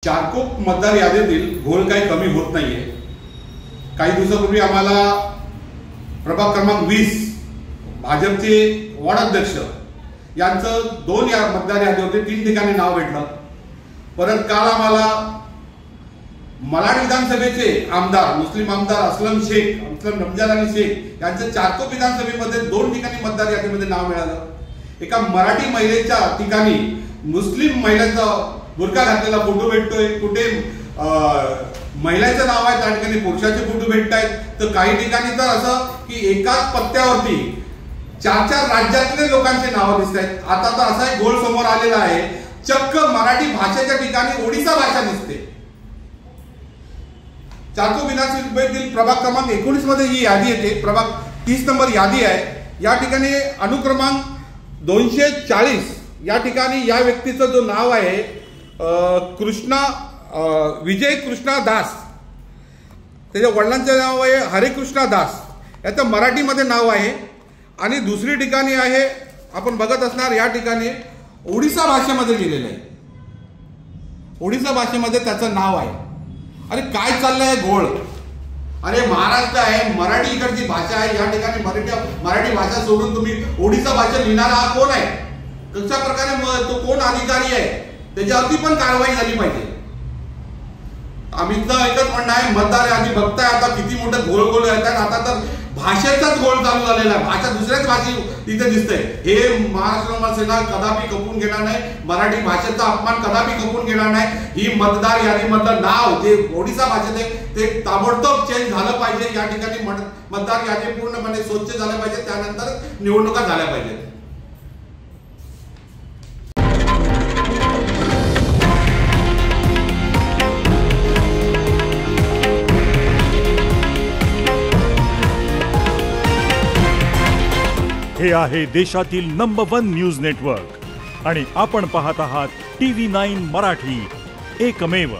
चारकोप मतदार यादीतील घोळ काही कमी होत नाहीये। काही दिवसापूर्वी आम्हाला प्रभाग क्रमांक 20 भाजपचे वार्ड अध्यक्ष यांचं 2 मतदार यादी होते, 3 ठिकाणी नाव भेटलं। परत काल आम्हाला मलाड विधानसभेचे आमदार मुस्लिम आमदार असलम रमजान अली शेख यांचं चारकोप विधानसभेमध्ये 2 ठिकाणी मतदार यादीमध्ये नाव मिळालं। एका मराठी महिलेच्या ठिकाणी मुस्लिम महिलेचा बुरका घातलेला फोटो भेटतोय, कुठे महिलेचं नाव आहे त्या ठिकाणी पुरुषाचे फोटो भेटत आहेत, तर काही ठिकाणी तर असं की एकाच पत्त्यावरती 4 राज्यातले लोकांचे नाव दिसत आहेत। आता तर असा एक घोळ समोर आलेला आहे, चक्क मराठी भाषेच्या ठिकाणी ओडिसा भाषा दिसते। चारकोप विधानसभेतील प्रभाग क्रमांक 19 मध्ये ही यादी येते, प्रभाग 30 नंबर यादी आहे। या ठिकाणी अनुक्रमांक 240 या ठिकाणी या व्यक्तीचं जो नाव आहे विजय कृष्णा दास, त्याच्या वडिलांचे नाव आहे हरिकृष्णा दास, याचं मराठीमध्ये नाव आहे। आणि दुसरी ठिकाणी आहे आपण बघत असणार, या ठिकाणी ओडिसा भाषेमध्ये लिहिलेलं आहे, ओडिसा भाषेमध्ये त्याचं नाव आहे। अरे काय चाललंय घोळ? अरे महाराष्ट्र आहे, मराठी इकडची भाषा आहे, या ठिकाणी मराठी भाषा सोडून तुम्ही ओडिसा भाषा लिहिणारा हा कोण आहे? कशा प्रकारे तो कोण अधिकारी आहे? त्याच्यावरती पण कारवाई झाली पाहिजे। आमचं एकच म्हणणं आहे, मतदार यादी बघताय आता किती मोठं घोळ येतात। आता तर भाषेचाच घोळ चालू झालेला आहे, भाषा दुसऱ्याच भाषे इथे दिसतंय। हे महाराष्ट्र सेना कदापि खपवून घेणार नाही, मराठी भाषेचा अपमान कदापि खपवून घेणार नाही। ही मतदार यादीमधलं नाव जे ओडिसा भाषेत आहे ते ताबडतोब चेंज झालं पाहिजे। या ठिकाणी मतदार यादी पूर्णपणे स्वच्छ झाल्या पाहिजे, त्यानंतर निवडणुका झाल्या पाहिजेत। हे आहे देशातील नंबर 1 न्यूज नेटवर्क आणि आपण पाहत आहात TV9 मराठी, एकमेव।